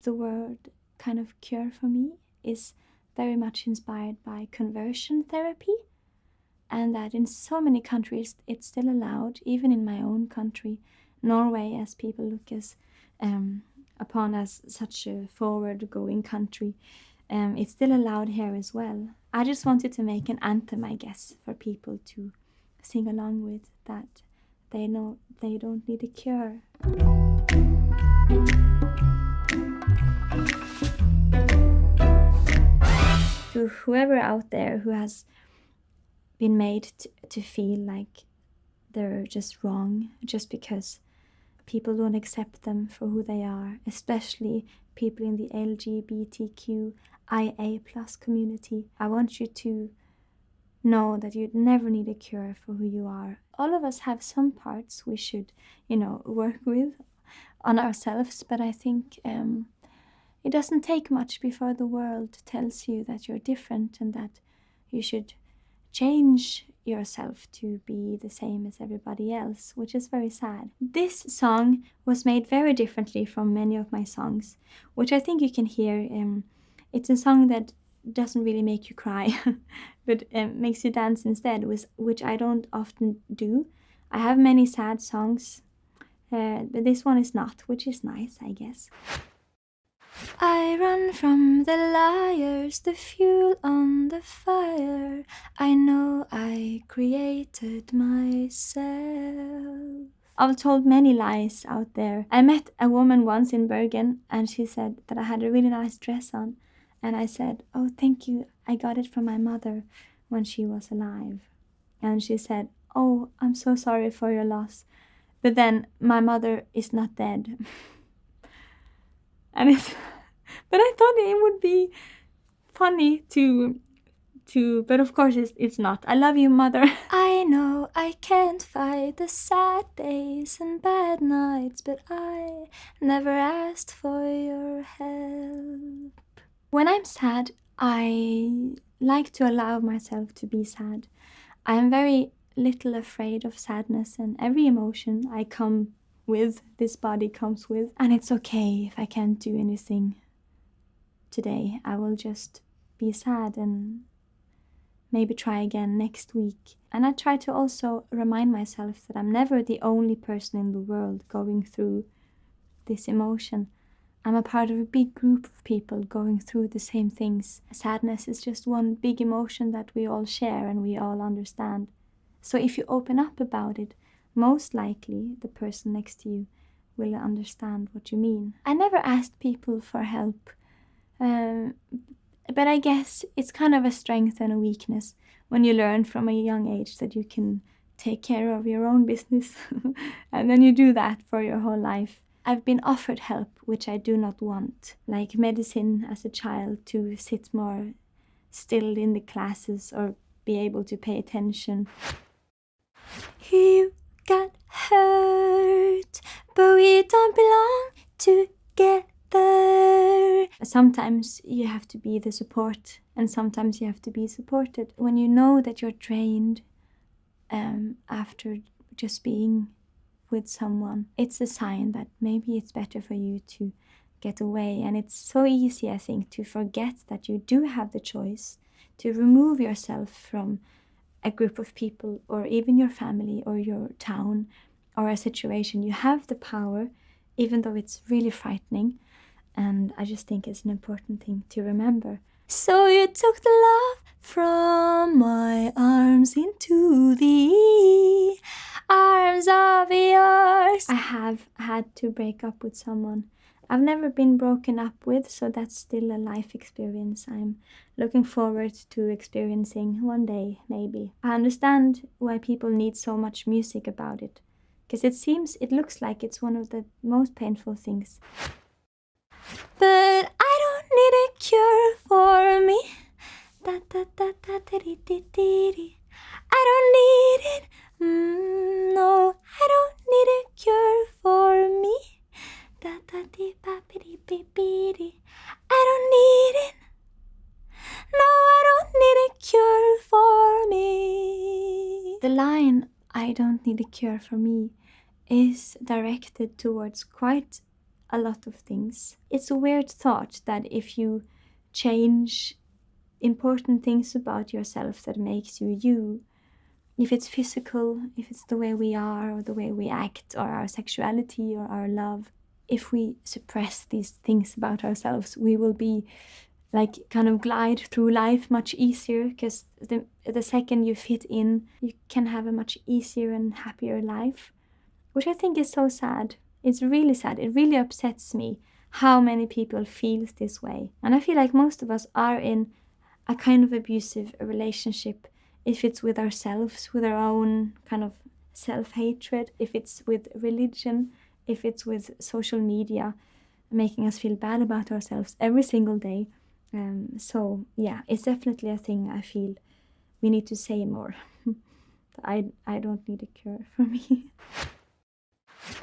the word kind of cure for me is very much inspired by conversion therapy, and that in so many countries it's still allowed, even in my own country, Norway, as people look as upon as such a forward-going country. It's still allowed here as well. I just wanted to make an anthem, I guess, for people to sing along with, that they know they don't need a cure. To whoever out there who has been made to feel like they're just wrong just because people don't accept them for who they are, especially people in the LGBTQIA+ community, I want you to know that you'd never need a cure for who you are. All of us have some parts we should, work with on ourselves, but I think it doesn't take much before the world tells you that you're different and that you should change yourself to be the same as everybody else, which is very sad. This song was made very differently from many of my songs, which I think you can hear. It's a song that doesn't really make you cry, but makes you dance instead, which I don't often do. I have many sad songs, but this one is not, which is nice, I guess. I run from the liars, the fuel on the fire. I know I created myself. I've told many lies out there. I met a woman once in Bergen and she said that I had a really nice dress on. And I said, "Oh, thank you. I got it from my mother when she was alive." And she said, "Oh, I'm so sorry for your loss. But then my mother is not dead." And but I thought it would be funny to but of course it's not. I love you, mother. I know I can't fight the sad days and bad nights, but I never asked for your help. When I'm sad, I like to allow myself to be sad. I am very little afraid of sadness, and every emotion I come with, this body comes with. And it's okay if I can't do anything today. I will just be sad and maybe try again next week. And I try to also remind myself that I'm never the only person in the world going through this emotion. I'm a part of a big group of people going through the same things. Sadness is just one big emotion that we all share and we all understand. So if you open up about it, most likely the person next to you will understand what you mean. I never asked people for help, but I guess it's kind of a strength and a weakness when you learn from a young age that you can take care of your own business and then you do that for your whole life. I've been offered help which I do not want, like medicine as a child to sit more still in the classes or be able to pay attention. You got hurt, but we don't belong together. Sometimes you have to be the support, and sometimes you have to be supported. When you know that you're drained after just being with someone, it's a sign that maybe it's better for you to get away. And it's so easy, I think, to forget that you do have the choice to remove yourself from a group of people, or even your family or your town or a situation. You have the power, even though it's really frightening. And I just think it's an important thing to remember. So you took the love from my arms into the arms of yours. I have had to break up with someone I've never been broken up with, so that's still a life experience I'm looking forward to experiencing one day, maybe. I understand why people need so much music about it, because it looks like it's one of the most painful things. But I don't need a cure for me. Da da da da dee dee dee dee. I don't need it. No, I don't need a cure for me. Da da dee ba dee bee bee dee. I don't need it. No, I don't need a cure for me. The line "I don't need a cure for me" is directed towards quite a lot of things. It's a weird thought that if you change important things about yourself that makes you you, if it's physical, if it's the way we are or the way we act or our sexuality or our love, if we suppress these things about ourselves, we will be like kind of glide through life much easier, because the second you fit in, you can have a much easier and happier life, which I think is so sad. It's really sad. It really upsets me how many people feel this way. And I feel like most of us are in a kind of abusive relationship, if it's with ourselves, with our own kind of self-hatred, if it's with religion, if it's with social media, making us feel bad about ourselves every single day. So yeah, it's definitely a thing I feel we need to say more. I don't need a cure for me.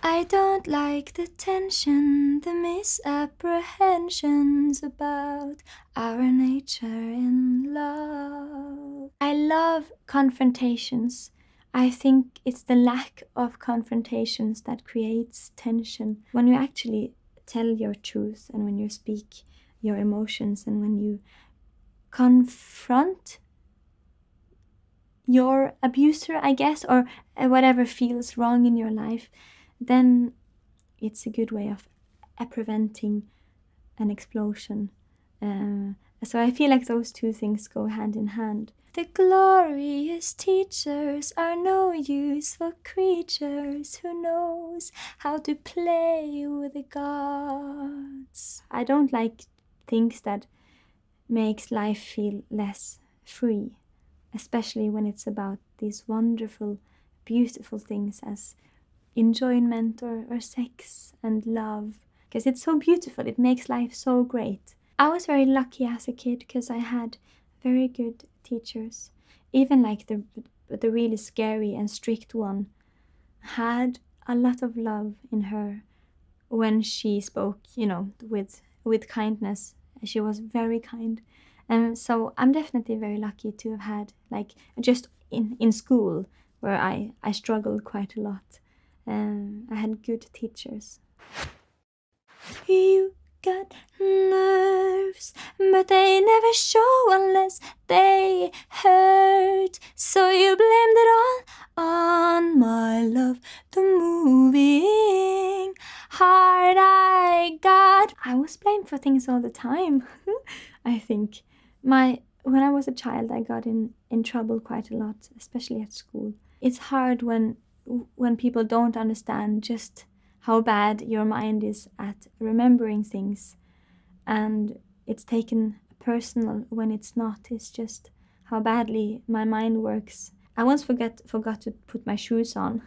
I don't like the tension, the misapprehensions about our nature in love. I love confrontations. I think it's the lack of confrontations that creates tension. When you actually tell your truth, and when you speak your emotions, and when you confront your abuser, I guess, or whatever feels wrong in your life, then it's a good way of preventing an explosion. So I feel like those two things go hand in hand. The glorious teachers are no useful creatures who knows how to play with the gods. I don't like things that makes life feel less free, especially when it's about these wonderful, beautiful things as enjoyment or sex and love, because it's so beautiful. It makes life so great. I was very lucky as a kid because I had very good teachers. Even like the really scary and strict one had a lot of love in her when she spoke, with kindness. She was very kind. And so I'm definitely very lucky to have had, like, just in school where I struggled quite a lot. I had good teachers. You got nerves, but they never show unless they hurt. So you blamed it all on my love, the moving heart I got. I was blamed for things all the time. I think when I was a child, I got in trouble quite a lot, especially at school. It's hard when people don't understand just how bad your mind is at remembering things, and it's taken personal when it's not. It's just how badly my mind works. I once forgot to put my shoes on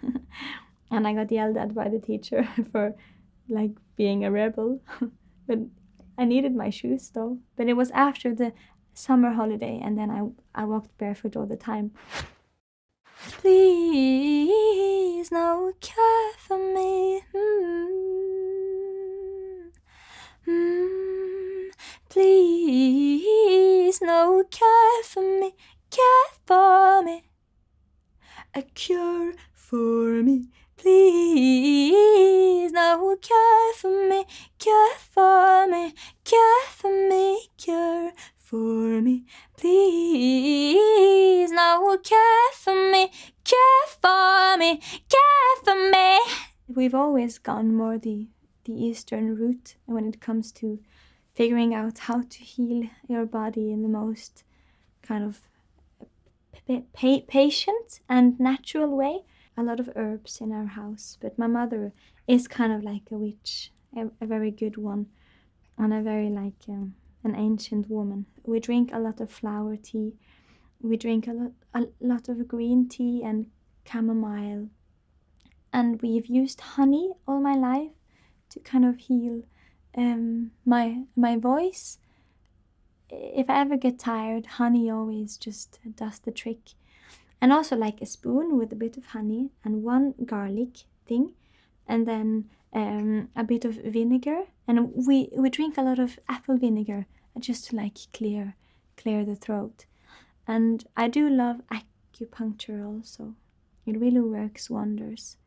and I got yelled at by the teacher for like being a rebel. But I needed my shoes though. But it was after the summer holiday, and then I walked barefoot all the time. Please, no care for me. Please, no care for me. Care for me. A cure for me. Please, no care for me. Care for me. Care for me. Cure for me. Please, no care for me. Care for me. Care for me. We've always gone more the Eastern route when it comes to figuring out how to heal your body in the most kind of patient and natural way. A lot of herbs in our house, but my mother is kind of like a witch, a very good one, and a very like an ancient woman. We drink a lot of flower tea. We drink a lot of green tea and chamomile, and we've used honey all my life to kind of heal my voice. If I ever get tired, honey always just does the trick. And also like a spoon with a bit of honey and one garlic thing, and then a bit of vinegar. And we drink a lot of apple vinegar just to like clear the throat. And I do love acupuncture also. It really works wonders.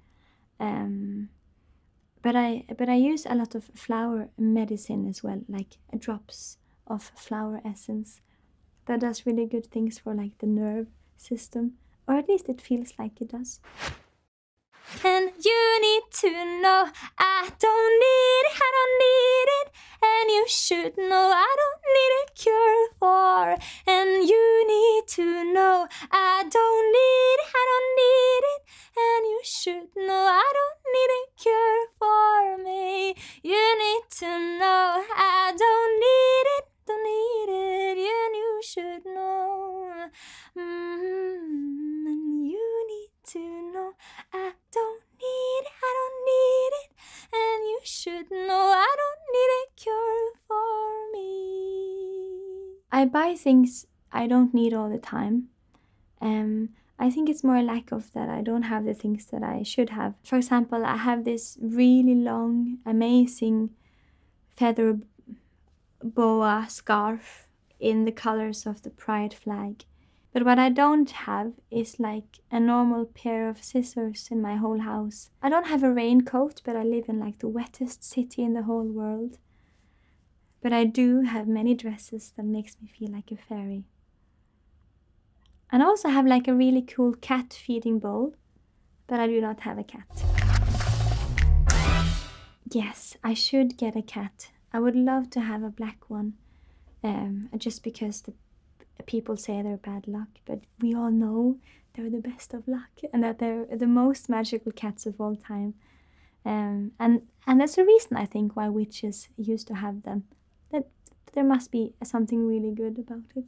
But But I use a lot of flower medicine as well, like drops of flower essence. That does really good things for like the nerve system, or at least it feels like it does. And you need to know I don't need it, and you should know I don't need a cure for. And you need to know I don't need it, and you should know I don't need a cure for me. You need to know I don't need it, and you should know. And you need to know I don't need it, and you should know I don't need a cure for me. I buy things I don't need all the time. I think it's more a lack of that I don't have the things that I should have. For example, I have this really long, amazing feather boa scarf in the colors of the pride flag. But what I don't have is like a normal pair of scissors in my whole house. I don't have a raincoat, but I live in like the wettest city in the whole world. But I do have many dresses that makes me feel like a fairy. And I also have like a really cool cat feeding bowl, but I do not have a cat. Yes, I should get a cat. I would love to have a black one, just because the people say they're bad luck, but we all know they're the best of luck and that they're the most magical cats of all time. And that's the reason I think why witches used to have them. That there must be something really good about it.